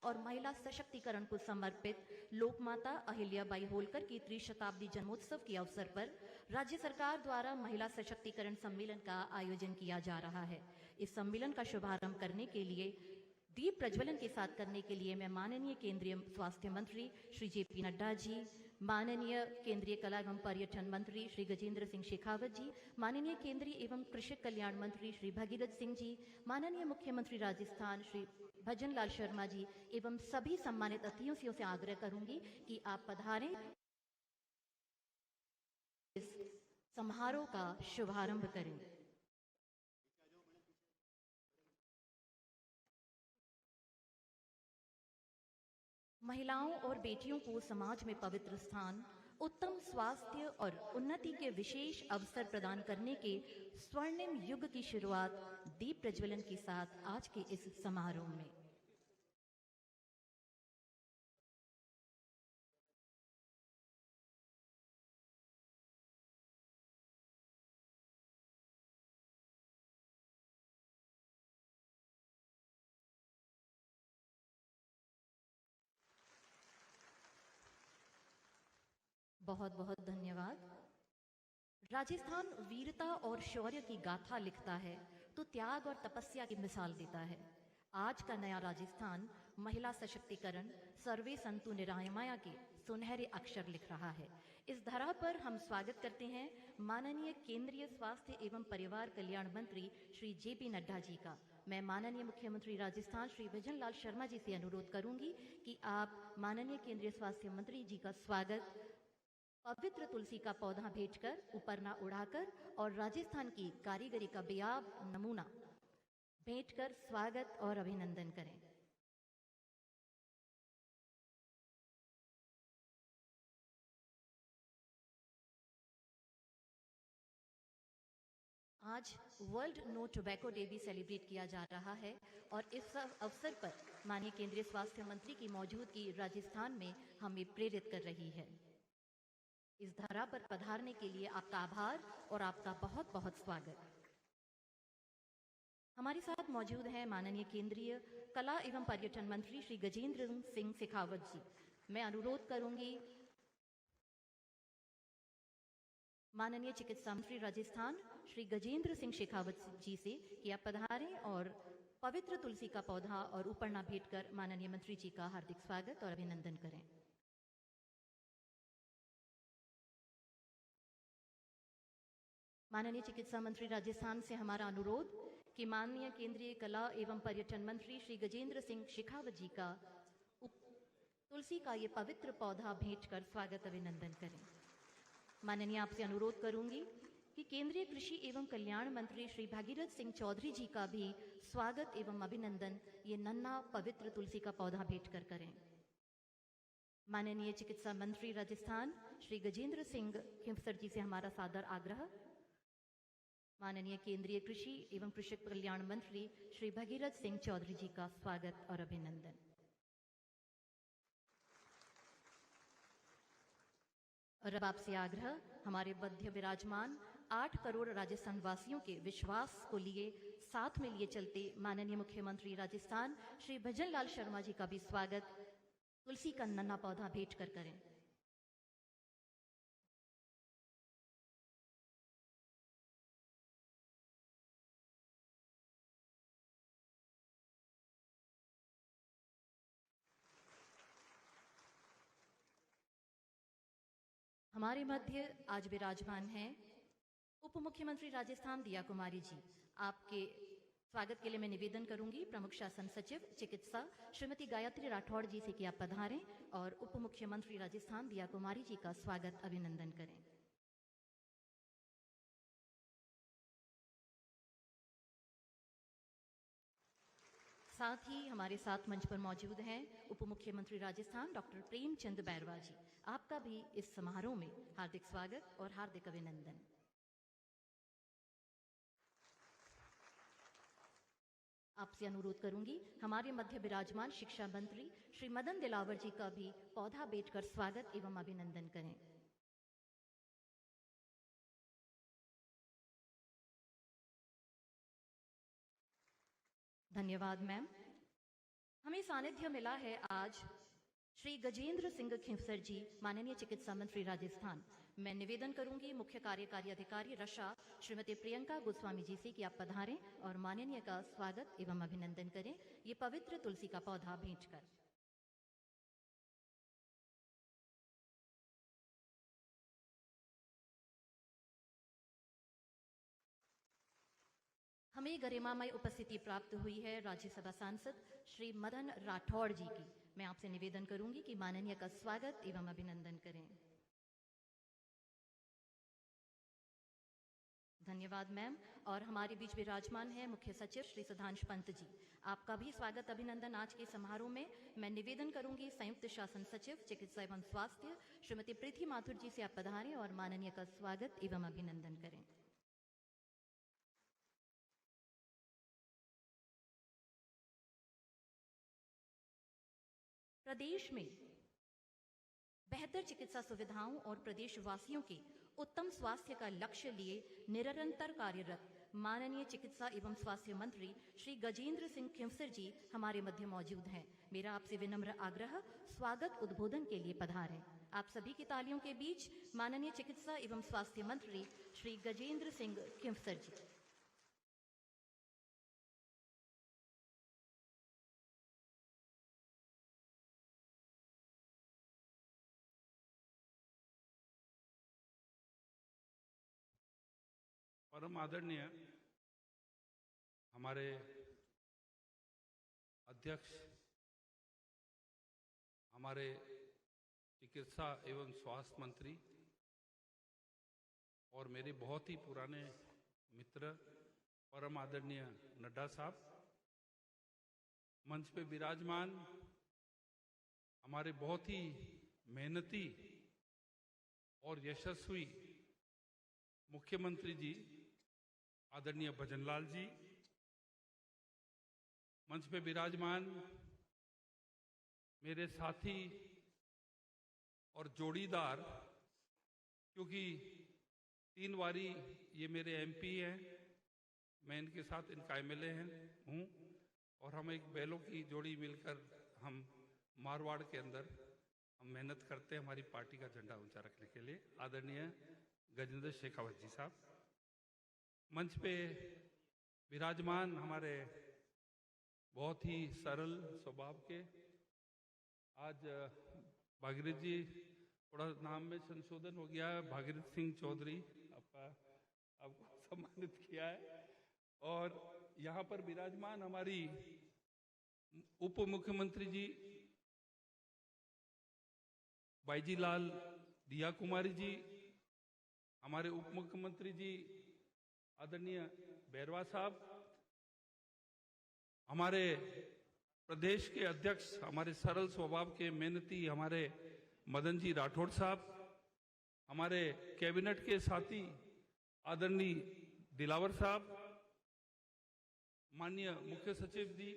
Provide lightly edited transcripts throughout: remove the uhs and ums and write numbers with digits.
और महिला सशक्तिकरण को समर्पित लोकमाता अहिल्याबाई होलकर की त्रिशताब्दी जन्मोत्सव के अवसर पर राज्य सरकार द्वारा महिला सशक्तिकरण सम्मेलन का आयोजन किया जा रहा है। इस सम्मेलन का शुभारंभ करने के लिए दीप प्रज्वलन के साथ करने के लिए मैं माननीय केंद्रीय स्वास्थ्य मंत्री श्री जेपी नड्डा जी, माननीय केंद्रीय कला एवं पर्यटन मंत्री श्री गजेंद्र सिंह शेखावत जी, माननीय केंद्रीय एवं कृषि कल्याण मंत्री श्री भगीरथ सिंह जी, माननीय मुख्यमंत्री राजस्थान श्री भजन लाल शर्मा जी एवं सभी सम्मानित अतिथियों से आग्रह करूंगी कि आप पधारें, इस समारोह का शुभारंभ करें। महिलाओं और बेटियों को समाज में पवित्र स्थान, उत्तम स्वास्थ्य और उन्नति के विशेष अवसर प्रदान करने के स्वर्णिम युग की शुरुआत दीप प्रज्वलन के साथ आज के इस समारोह में। बहुत बहुत धन्यवाद। राजस्थान वीरता और शौर्य की गाथा लिखता है तो त्याग और तपस्या की मिसाल देता है। आज का नया राजस्थान महिला सशक्तिकरण, सर्वे संतु निरामया के सुनहरे अक्षर लिख रहा है। इस धरा पर हम स्वागत करते हैं माननीय केंद्रीय स्वास्थ्य एवं परिवार कल्याण मंत्री श्री जेपी नड्डा जी का। मैं माननीय मुख्यमंत्री राजस्थान श्री भजन लाल शर्मा जी से अनुरोध करूंगी कि आप माननीय केंद्रीय स्वास्थ्य मंत्री जी का स्वागत पवित्र तुलसी का पौधा भेंटकर, उपरना उड़ाकर और राजस्थान की कारीगरी का बेयाब नमूना भेंटकर स्वागत और अभिनंदन करें। आज वर्ल्ड नो टोबैको डे भी सेलिब्रेट किया जा रहा है और इस अवसर पर माननीय केंद्रीय स्वास्थ्य मंत्री की मौजूदगी राजस्थान में हमें प्रेरित कर रही है। इस धरा पर पधारने के लिए आपका आभार और आपका बहुत बहुत स्वागत। हमारे साथ मौजूद हैं माननीय केंद्रीय कला एवं पर्यटन मंत्री श्री गजेंद्र सिंह शेखावत जी। मैं अनुरोध करूंगी माननीय चिकित्सा मंत्री राजस्थान श्री गजेंद्र सिंह शेखावत जी से कि आप पधारें और पवित्र तुलसी का पौधा और उपरना भेंट कर माननीय मंत्री जी का हार्दिक स्वागत और अभिनंदन करें। माननीय चिकित्सा मंत्री राजस्थान से हमारा अनुरोध कि माननीय केंद्रीय कला एवं पर्यटन मंत्री श्री गजेंद्र सिंह शेखावत जी का तुलसी का ये पवित्र पौधा भेंट कर स्वागत अभिनंदन करें। माननीय आपसे अनुरोध करूंगी कि केंद्रीय कृषि एवं कल्याण मंत्री श्री भगीरथ सिंह चौधरी जी का भी स्वागत एवं अभिनंदन ये नन्हा पवित्र तुलसी का पौधा भेंट कर करें। माननीय चिकित्सा मंत्री राजस्थान श्री गजेंद्र सिंह खिमसर जी से हमारा सादर आग्रह। माननीय केंद्रीय कृषि एवं कृषक कल्याण मंत्री श्री भगीरथ सिंह चौधरी जी का स्वागत और अभिनंदन। और अब आपसे आग्रह, हमारे मध्य विराजमान 8 करोड़ राजस्थान वासियों के विश्वास को लिए साथ में लिए चलते माननीय मुख्यमंत्री राजस्थान श्री भजन लाल शर्मा जी का भी स्वागत तुलसी का नन्हा पौधा भेंट कर करें। हमारे मध्य आज विराजमान हैं उप मुख्यमंत्री राजस्थान दिया कुमारी जी। आपके स्वागत के लिए मैं निवेदन करूंगी प्रमुख शासन सचिव चिकित्सा श्रीमती गायत्री राठौड़ जी से कि आप पधारें और उप मुख्यमंत्री राजस्थान दिया कुमारी जी का स्वागत अभिनंदन करें। साथ ही हमारे साथ मंच पर मौजूद हैं उप मुख्यमंत्री राजस्थान डॉक्टर प्रेमचंद बैरवा जी। आपका भी इस समारोह में हार्दिक स्वागत और हार्दिक अभिनंदन। आपसे अनुरोध करूंगी हमारे मध्य विराजमान शिक्षा मंत्री श्री मदन दिलावर जी का भी पौधा भेंट कर स्वागत एवं अभिनंदन करें। धन्यवाद मैम। हमें सानिध्य मिला है आज श्री गजेंद्र सिंह खिंवसर जी, माननीय चिकित्सा मंत्री राजस्थान। मैं निवेदन करूंगी मुख्य कार्यकारी अधिकारी रक्षा श्रीमती प्रियंका गोस्वामी जी से कि आप पधारें और माननीय का स्वागत एवं अभिनंदन करें, ये पवित्र तुलसी का पौधा भेंट कर। हमें गरिमामय उपस्थिति प्राप्त हुई है राज्यसभा सांसद श्री मदन राठौड़ जी की। मैं आपसे निवेदन करूंगी कि माननीय का स्वागत एवं अभिनंदन करें। धन्यवाद मैम। और हमारे बीच विराजमान है मुख्य सचिव श्री सुधांश पंत जी। आपका भी स्वागत अभिनंदन आज के समारोह में। मैं निवेदन करूंगी संयुक्त शासन सचिव चिकित्सा एवं स्वास्थ्य श्रीमती प्रीति माथुर जी से आप पधारें और माननीय का स्वागत एवं अभिनंदन करें। प्रदेश में बेहतर चिकित्सा सुविधाओं और प्रदेशवासियों के उत्तम स्वास्थ्य का लक्ष्य लिए निरंतर कार्यरत माननीय चिकित्सा एवं स्वास्थ्य मंत्री श्री गजेंद्र सिंह खिंवसर जी हमारे मध्य मौजूद हैं। मेरा आपसे विनम्र आग्रह, स्वागत उद्बोधन के लिए पधारें। आप सभी की तालियों के बीच माननीय चिकित्सा एवं स्वास्थ्य मंत्री श्री गजेंद्र सिंह खिंवसर जी। परम आदरणीय हमारे अध्यक्ष, हमारे चिकित्सा एवं स्वास्थ्य मंत्री और मेरे बहुत ही पुराने मित्र परम आदरणीय नड्डा साहब, मंच पे विराजमान हमारे बहुत ही मेहनती और यशस्वी मुख्यमंत्री जी आदरणीय भजनलाल जी, मंच पे विराजमान मेरे साथी और जोड़ीदार, क्योंकि 3 बारी ये मेरे एमपी हैं, मैं इनके साथ इनका एमएलए हूँ और हम एक बैलों की जोड़ी मिलकर हम मारवाड़ के अंदर हम मेहनत करते हैं हमारी पार्टी का झंडा ऊंचा रखने के लिए। आदरणीय गजेंद्र शेखावत जी साहब, मंच पे विराजमान हमारे बहुत ही सरल स्वभाव के, आज भागीरथ जी थोड़ा नाम में संशोधन हो गया है, भागीरथ सिंह चौधरी आपको सम्मानित किया है। और यहाँ पर विराजमान हमारी उप मुख्यमंत्री जी बाईजी लाल दिया कुमारी जी, हमारे उप मुख्यमंत्री जी आदरणीय बैरवा साहब, हमारे प्रदेश के अध्यक्ष, हमारे सरल स्वभाव के मेहनती हमारे मदन जी राठौड़ साहब, हमारे कैबिनेट के साथी आदरणीय दिलावर साहब, माननीय मुख्य सचिव जी,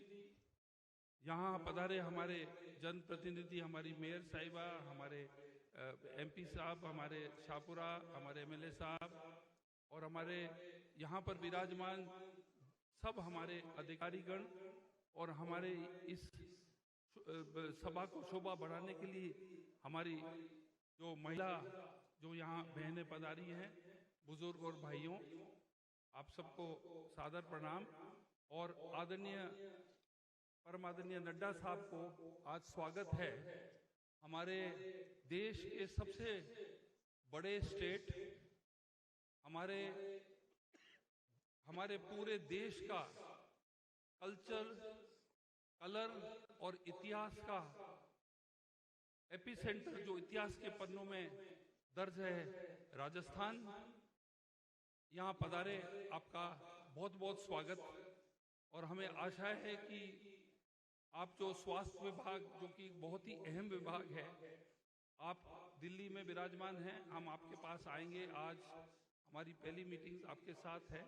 यहाँ पधारे हमारे जनप्रतिनिधि, हमारी मेयर साहिबा, हमारे एमपी साहब, हमारे शाहपुरा, हमारे एमएलए साहब और हमारे यहाँ पर विराजमान सब हमारे अधिकारीगण और हमारे इस सभा को शोभा बढ़ाने के लिए हमारी जो महिला जो यहाँ बहनें पधारी हैं, बुजुर्ग और भाइयों, आप सबको सादर प्रणाम। और आदरणीय परम आदरणीय नड्डा साहब को आज स्वागत है हमारे देश के सबसे बड़े स्टेट, हमारे पूरे देश का कल्चर, कलर और इतिहास का एपिसेंटर जो इतिहास के पन्नों में दर्ज है, राजस्थान, यहाँ पधारे। आपका बहुत बहुत स्वागत। और हमें आशा है कि आप जो स्वास्थ्य विभाग, जो कि बहुत ही अहम विभाग है, आप दिल्ली में विराजमान हैं, हम आपके पास आएंगे। आज हमारी पहली मीटिंग आपके साथ है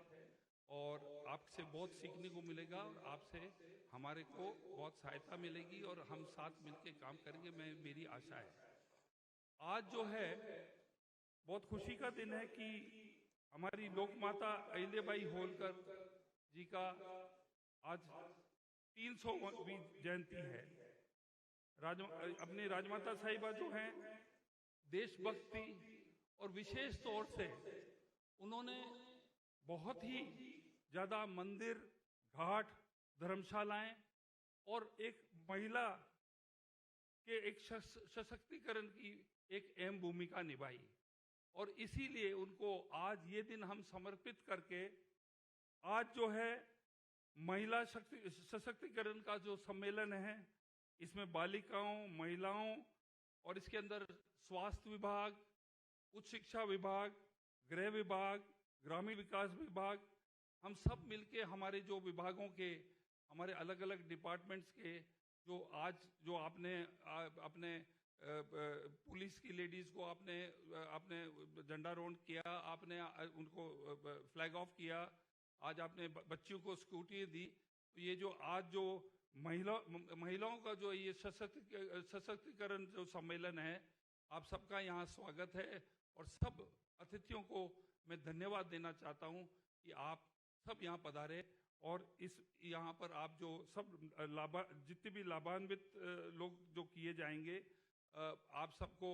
और आपसे बहुत सीखने को मिलेगा और आपसे हमारे को बहुत सहायता मिलेगी और हम साथ मिलकर काम करेंगे, मेरी आशा है। आज जो है बहुत खुशी का दिन है कि हमारी लोकमाता अहिल्याबाई होलकर जी का आज 300वीं जयंती है। अपनी राजमाता साहिबा जो हैं देशभक्ति और विशेष तौर से उन्होंने बहुत ही ज़्यादा मंदिर, घाट, धर्मशालाएं और एक महिला के एक सशक्तिकरण की एक अहम भूमिका निभाई, और इसीलिए उनको आज ये दिन हम समर्पित करके आज जो है महिला सशक्तिकरण का जो सम्मेलन है, इसमें बालिकाओं, महिलाओं और इसके अंदर स्वास्थ्य विभाग, उच्च शिक्षा विभाग, गृह विभाग, ग्रामीण विकास विभाग, हम सब मिलके हमारे जो विभागों के, हमारे अलग अलग डिपार्टमेंट्स के जो आज जो आपने अपने पुलिस की लेडीज को आपने झंडारोहण किया, आपने उनको फ्लैग ऑफ किया, आज आपने बच्चियों को स्कूटी दी, तो ये जो आज जो महिलाओं का जो ये सशक्तिकरण जो सम्मेलन है, आप सबका यहाँ स्वागत है। और सब अतिथियों को मैं धन्यवाद देना चाहता हूँ कि आप सब यहाँ पधारे, और इस यहाँ पर आप जो सब जितने भी लाभान्वित लोग जो किए जाएंगे, आप सबको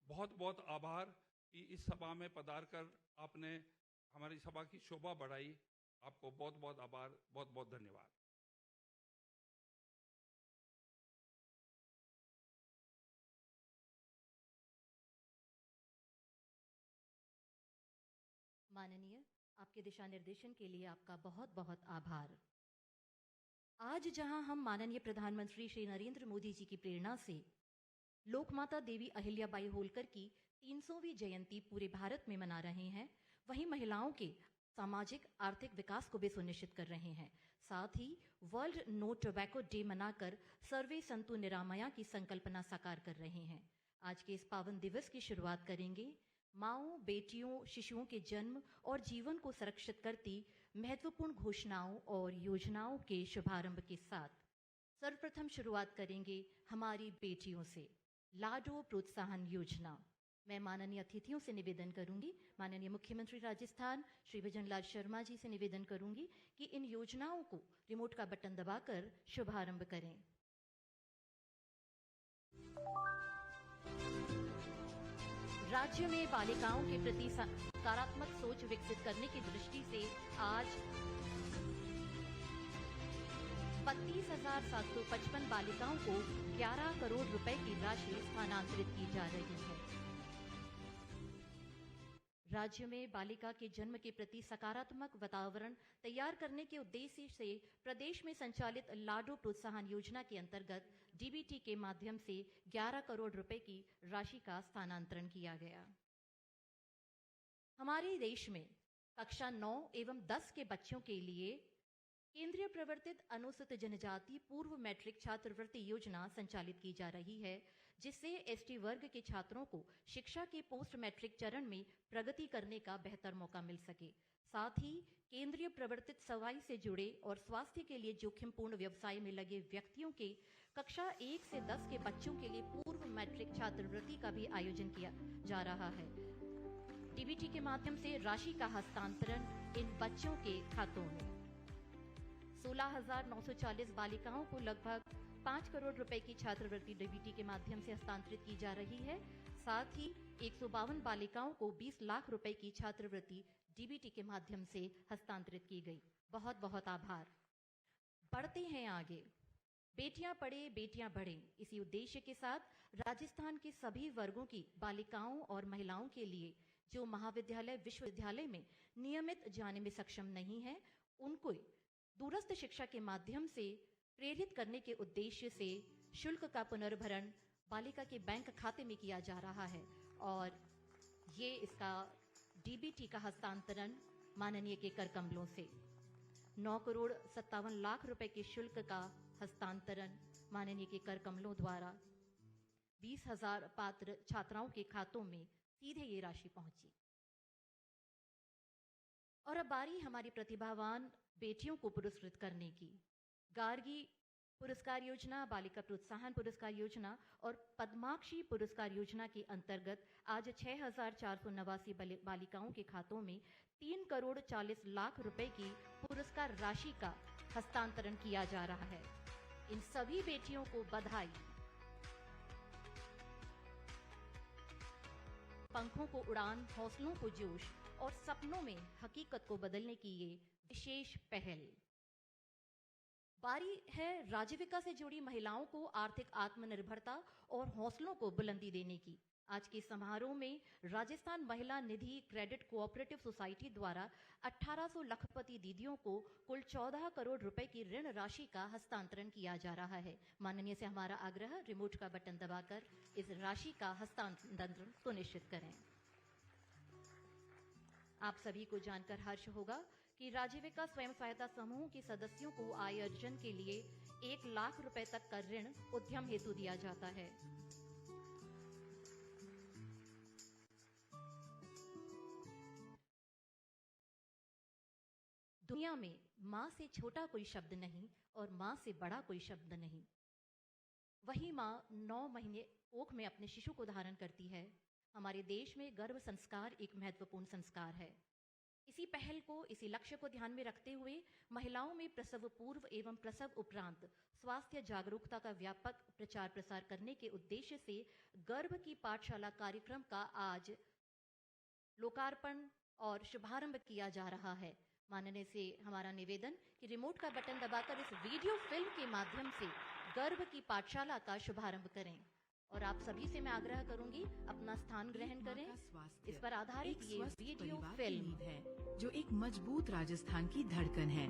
बहुत बहुत आभार कि इस सभा में पधार कर आपने हमारी सभा की शोभा बढ़ाई। आपको बहुत बहुत आभार, बहुत बहुत धन्यवाद। माननीय, आपके दिशा निर्देशन के लिए आपका बहुत बहुत आभार। आज जहां हम माननीय प्रधानमंत्री श्री नरेंद्र मोदी जी की प्रेरणा से लोकमाता देवी अहिल्याबाई होलकर की 300वीं जयंती पूरे भारत में मना रहे हैं, वहीं महिलाओं के सामाजिक आर्थिक विकास को भी सुनिश्चित कर रहे हैं। साथ ही वर्ल्ड नो टोबैको डे मनाकर सर्वे संतु निरामया की संकल्पना साकार कर रहे हैं। आज के इस पावन दिवस की शुरुआत करेंगे माँओं, बेटियों, शिशुओं के जन्म और जीवन को संरक्षित करती महत्वपूर्ण घोषणाओं और योजनाओं के शुभारंभ के साथ। सर्वप्रथम शुरुआत करेंगे हमारी बेटियों से, लाडो प्रोत्साहन योजना। मैं माननीय अतिथियों से निवेदन करूंगी, माननीय मुख्यमंत्री राजस्थान श्री विजयलाल शर्मा जी से निवेदन करूंगी कि इन योजनाओं को रिमोट का बटन दबाकर शुभारंभ करें। राज्य में बालिकाओं के प्रति सकारात्मक सोच विकसित करने की दृष्टि से आज 32,755 बालिकाओं को 11 करोड़ रुपए की राशि स्थानांतरित की जा रही है। राज्य में बालिका के जन्म के प्रति सकारात्मक वातावरण तैयार करने के उद्देश्य से प्रदेश में संचालित लाडो प्रोत्साहन योजना के अंतर्गत डीबीटी के माध्यम से 11 करोड़ रुपए की राशि का स्थानांतरण किया गया। हमारे देश में कक्षा 9 एवं 10 के बच्चों के लिए केंद्रीय प्रवर्तित अनुसूचित जनजाति पूर्व मैट्रिक छात्रवृत्ति योजना संचालित की जा रही है, जिससे एसटी वर्ग के छात्रों को शिक्षा के पोस्ट मैट्रिक चरण में प्रगति करने का बेहतर मौका मिल सके। साथ ही केंद्रीय प्रवर्तित सफाई से जुड़े और स्वास्थ्य के लिए जोखिमपूर्ण व्यवसाय में लगे व्यक्तियों के कक्षा 1 से 10 के बच्चों के लिए पूर्व मैट्रिक छात्रवृत्ति का भी आयोजन किया जा रहा है। डीबीटी के माध्यम से राशि का हस्तांतरण इन बच्चों के खातों में 16,940 बालिकाओं को लगभग 5 करोड़ रुपए की छात्रवृत्ति डीबीटी के माध्यम से हस्तांतरित की जा रही है। साथ ही 152 बालिकाओं को 20 लाख रुपए की छात्रवृत्ति डीबीटी के माध्यम से हस्तांतरित की गई। बहुत बहुत आभार। बढ़ते हैं आगे, बेटियां पढ़े बेटियां बढ़े, इसी उद्देश्य के साथ राजस्थान के सभी वर्गों की बालिकाओं और महिलाओं के लिए जो महाविद्यालय विश्वविद्यालय में नियमित जाने में सक्षम नहीं है, उनको दूरस्थ शिक्षा के माध्यम से प्रेरित करने के उद्देश्य से शुल्क का पुनर्भरण बालिका के बैंक खाते में किया जा रहा है, और ये इसका डीबीटी का हस्तांतरण माननीय के कर कमलों से 9 करोड़ 57 लाख रुपए के शुल्क का हस्तांतरण माननीय के कर कमलों द्वारा 20,000 पात्र छात्राओं के खातों में सीधे ये राशि पहुंची। और अब बारी हमारी प्रतिभावान बेटियों को पुरस्कृत करने की। गार्गी पुरस्कार योजना, बालिका प्रोत्साहन पुरस्कार योजना और पद्माक्षी पुरस्कार योजना के अंतर्गत आज 6,489 बालिकाओं के खातों में 3 करोड़ 40 लाख रुपए की पुरस्कार राशि का हस्तांतरण किया जा रहा है। इन सभी बेटियों को बधाई। पंखों को उड़ान, हौसलों को जोश और सपनों में हकीकत को बदलने की ये विशेष पहल। बारी है राजीविका से जुड़ी महिलाओं को आर्थिक आत्मनिर्भरता और हौसलों को बुलंदी देने की। आज के समारोह में राजस्थान महिला निधि क्रेडिट कोऑपरेटिव सोसाइटी द्वारा 1800 लखपति दीदियों को कुल 14 करोड़ रुपए की ऋण राशि का हस्तांतरण किया जा रहा है। माननीय से हमारा आग्रह, रिमोट का बटन दबाकर इस राशि का हस्तांतरण सुनिश्चित करें। आप सभी को जानकर हर्ष होगा कि राजीविका स्वयं सहायता समूह की सदस्यों को आय अर्जन के लिए 1 लाख रुपए तक का ऋण उद्यम हेतु दिया जाता है। दुनिया में मां से छोटा कोई शब्द नहीं और मां से बड़ा कोई शब्द नहीं। वही मां 9 महीने कोख में अपने शिशु को धारण करती है। हमारे देश में गर्भ संस्कार एक महत्वपूर्ण संस्कार है। इसी पहल को, इसी लक्ष्य को ध्यान में रखते हुए महिलाओं में प्रसव पूर्व एवं प्रसव उपरांत स्वास्थ्य जागरूकता का व्यापक प्रचार प्रसार करने के उद्देश्य से गर्भ की पाठशाला कार्यक्रम का आज लोकार्पण और शुभारंभ किया जा रहा है। माननीय से हमारा निवेदन कि रिमोट का बटन दबाकर इस वीडियो फिल्म के माध्यम से गर्भ की पाठशाला का शुभारंभ करें। और आप सभी से मैं आग्रह करूंगी, अपना स्थान ग्रहण करें। इस पर आधारित ये वीडियो फिल्म है जो एक मजबूत राजस्थान की धड़कन है।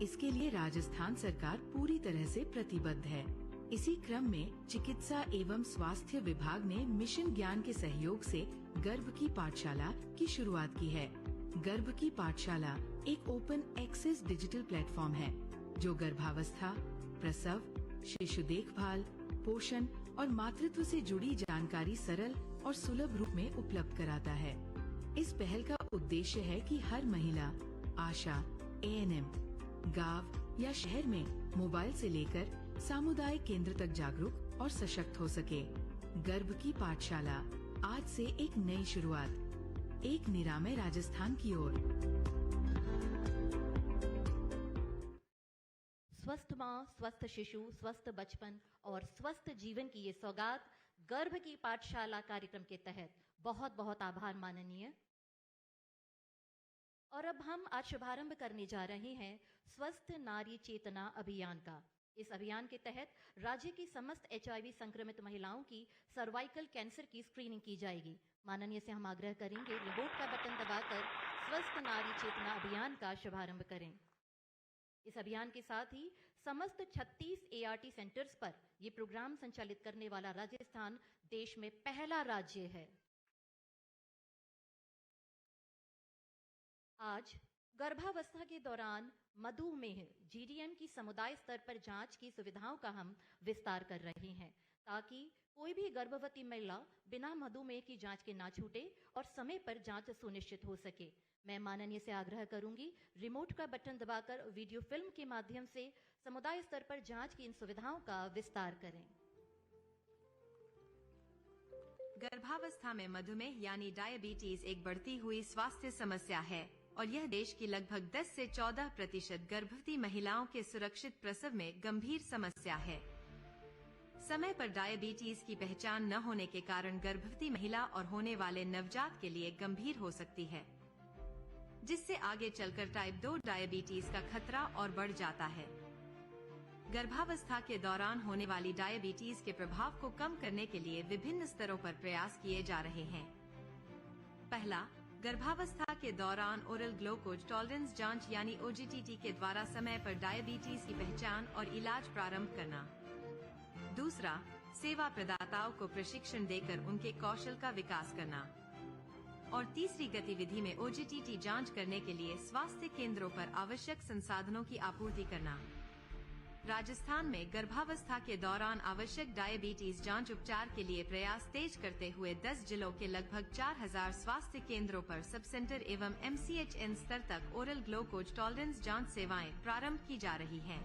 इसके लिए राजस्थान सरकार पूरी तरह से प्रतिबद्ध है। इसी क्रम में चिकित्सा एवं स्वास्थ्य विभाग ने मिशन ज्ञान के सहयोग से गर्भ की पाठशाला की शुरुआत की है। गर्भ की पाठशाला एक ओपन एक्सेस डिजिटल प्लेटफॉर्म है जो गर्भावस्था, प्रसव, शिशु देखभाल, पोषण और मातृत्व से जुड़ी जानकारी सरल और सुलभ रूप में उपलब्ध कराता है। इस पहल का उद्देश्य है कि हर महिला, आशा, ANM, गांव या शहर में मोबाइल से लेकर सामुदायिक केंद्र तक जागरूक और सशक्त हो सके। गर्भ की पाठशाला आज से एक नई शुरुआत, एक निरामय राजस्थान की ओर। स्वस्थ माँ, स्वस्थ शिशु, स्वस्थ बचपन और स्वस्थ जीवन की ये सौगात गर्भ की पाठशाला कार्यक्रम के तहत बहुत बहुत आभार माननीय। और अब हम आज शुभारंभ करने जा रहे हैं स्वस्थ नारी चेतना अभियान का। इस अभियान के तहत राज्य की समस्त HIV संक्रमित महिलाओं की सर्वाइकल कैंसर की स्क्रीनिंग की जाएगी। माननीय से हम आग्रह करेंगे, रिमोट का बटन दबाकर स्वस्थ नारी चेतना अभियान का शुभारंभ करें। इस अभियान के साथ ही समस्त 36 ART सेंटर्स पर यह प्रोग्राम संचालित करने वाला राजस्थान देश में पहला राज्य है। आज गर्भावस्था के दौरान मधुमेह GDM की समुदाय स्तर पर जांच की सुविधाओं का हम विस्तार कर रहे हैं ताकि कोई भी गर्भवती महिला बिना मधुमेह की जांच के ना छूटे और समय पर जांच सुनिश्चित हो सके। मैं माननीय से आग्रह करूंगी, रिमोट का बटन दबाकर वीडियो फिल्म के माध्यम से समुदाय स्तर पर जांच की इन सुविधाओं का विस्तार करें। गर्भावस्था में मधुमेह यानी डायबिटीज एक बढ़ती हुई स्वास्थ्य समस्या है और यह देश की लगभग 10 से 14% गर्भवती महिलाओं के सुरक्षित प्रसव में गंभीर समस्या है। समय पर डायबिटीज की पहचान न होने के कारण गर्भवती महिला और होने वाले नवजात के लिए गंभीर हो सकती है, जिससे आगे चलकर टाइप 2 डायबिटीज का खतरा और बढ़ जाता है। गर्भावस्था के दौरान होने वाली डायबिटीज के प्रभाव को कम करने के लिए विभिन्न स्तरों पर प्रयास किए जा रहे हैं। पहला, गर्भावस्था के दौरान ओरल ग्लूकोज टॉलरेंस जांच यानी OGTT के द्वारा समय पर डायबिटीज की पहचान और इलाज प्रारंभ करना। दूसरा, सेवा प्रदाताओं को प्रशिक्षण देकर उनके कौशल का विकास करना। और तीसरी गतिविधि में OGTT जांच करने के लिए स्वास्थ्य केंद्रों पर आवश्यक संसाधनों की आपूर्ति करना। राजस्थान में गर्भावस्था के दौरान आवश्यक डायबिटीज जांच उपचार के लिए प्रयास तेज करते हुए 10 जिलों के लगभग 4000 स्वास्थ्य केंद्रों पर सब सेंटर एवं MCHN स्तर तक ओरल ग्लूकोज टॉलरेंस जांच सेवाएं प्रारंभ की जा रही हैं।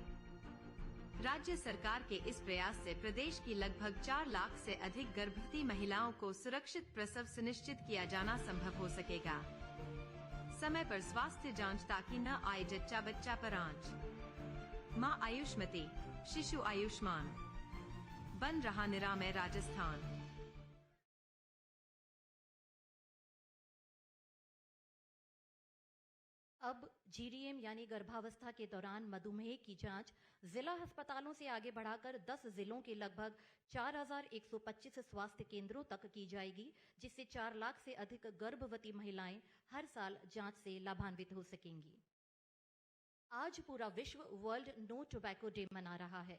राज्य सरकार के इस प्रयास से प्रदेश की लगभग 4 लाख से अधिक गर्भवती महिलाओं को सुरक्षित प्रसव सुनिश्चित किया जाना संभव हो सकेगा। समय पर स्वास्थ्य जांच ताकि न आए जच्चा बच्चा पर आंच। मां आयुष्मती, शिशु आयुष्मान। बन रहा निरामय राजस्थान। अब जीडीएम यानी गर्भावस्था के दौरान मधुमेह की जांच जिला अस्पतालों से आगे बढ़ाकर 10 जिलों के लगभग 4,125 स्वास्थ्य केंद्रों तक की जाएगी, जिससे 4 लाख से अधिक गर्भवती महिलाएं हर साल जांच से लाभान्वित हो सकेंगी। आज पूरा विश्व वर्ल्ड नो टोबैको डे मना रहा है।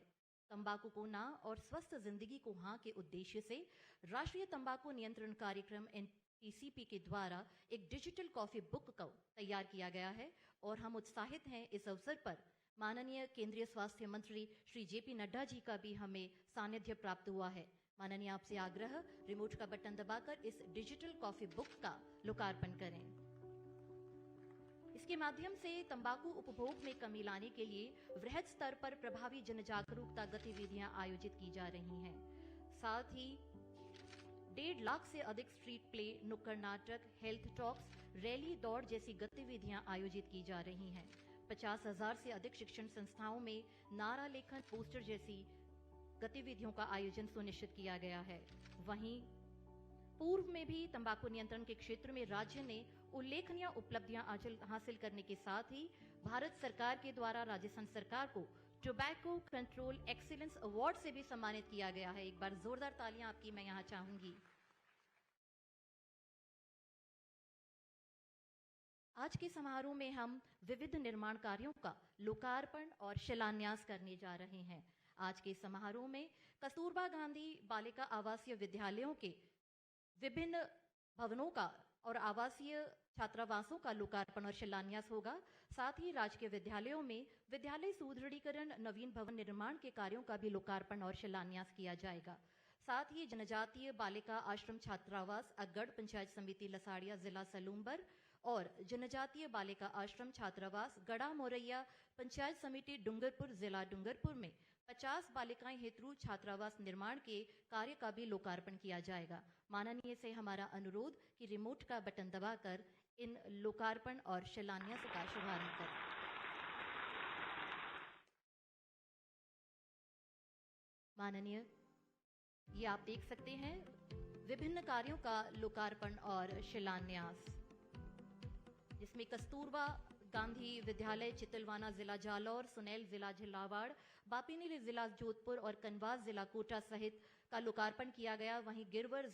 तंबाकू को ना और स्वस्थ जिंदगी को हाँ के उद्देश्य से राष्ट्रीय तंबाकू नियंत्रण कार्यक्रम NTCP के द्वारा एक डिजिटल कॉफी बुक को तैयार किया गया है और हम उत्साहित हैं। इस अवसर पर माननीय केंद्रीय स्वास्थ्य मंत्री श्री JP नड्डा जी का भी हमें सानिध्य प्राप्त हुआ है। माननीय, आपसे आग्रह, रिमोट का बटन दबाकर इस डिजिटल कॉफी बुक का लोकार्पण करें। इसके माध्यम से तंबाकू उपभोग में कमी लाने के लिए वृहद स्तर पर प्रभावी जन जागरूकता गतिविधियां आयोजित की जा रही हैं। साथ ही 1.5 लाख से अधिक स्ट्रीट प्ले, नुक्कड़ नाटक, हेल्थ टॉक्स, रैली, दौड़ जैसी गतिविधियां आयोजित की जा रही हैं। 50,000 से अधिक शिक्षण संस्थाओं में नारा लेखन, पोस्टर जैसी गतिविधियों का आयोजन सुनिश्चित किया गया है। वहीं पूर्व में भी तंबाकू नियंत्रण के क्षेत्र में राज्य ने उल्लेखनीय उपलब्धियां हासिल करने के साथ ही भारत सरकार के द्वारा राजस्थान सरकार को टोबैको कंट्रोल एक्सीलेंस अवार्ड से भी सम्मानित किया गया है। एक बार जोरदार तालियां आपकी मैं यहां चाहूंगी। आज के समारोह में हम विविध निर्माण कार्यों का लोकार्पण और शिलान्यास करने जा रहे हैं। आज के समारोह में कस्तूरबा गांधी बालिका आवासीय विद्यालयों के विभिन्न भवनों का और आवासीय छात्रावासों का लोकार्पण और शिलान्यास होगा। साथ ही राजकीय विद्यालयों में विद्यालय सुदृढ़ीकरण, नवीन भवन निर्माण के कार्यों का भी लोकार्पण और शिलान्यास किया जाएगा। साथ ही जनजातीय बालिका आश्रम छात्रावास अगड़ पंचायत समिति लसाड़िया जिला सलूम्बर और जनजातीय बालिका आश्रम छात्रावास गड़ा मोरैया पंचायत समिति डूंगरपुर जिला डूंगरपुर में 50 बालिकाएं हेतु छात्रावास निर्माण के कार्य का भी लोकार्पण किया जाएगा। माननीय से हमारा अनुरोध कि रिमोट का बटन दबाकर इन लोकार्पण और शिलान्यास का शुभारंभ करें। माननीय, ये आप देख सकते हैं विभिन्न कार्यों का लोकार्पण और शिलान्यास, जिसमें कस्तूरबा गांधी विद्यालय चितलवाना जिला जालौर, सुनेल जिला झालावाड़, बापीनीली जिला जोधपुर और कनवास जिला कोटा सहित का लोकार्पण किया गया। वहीं गिरवर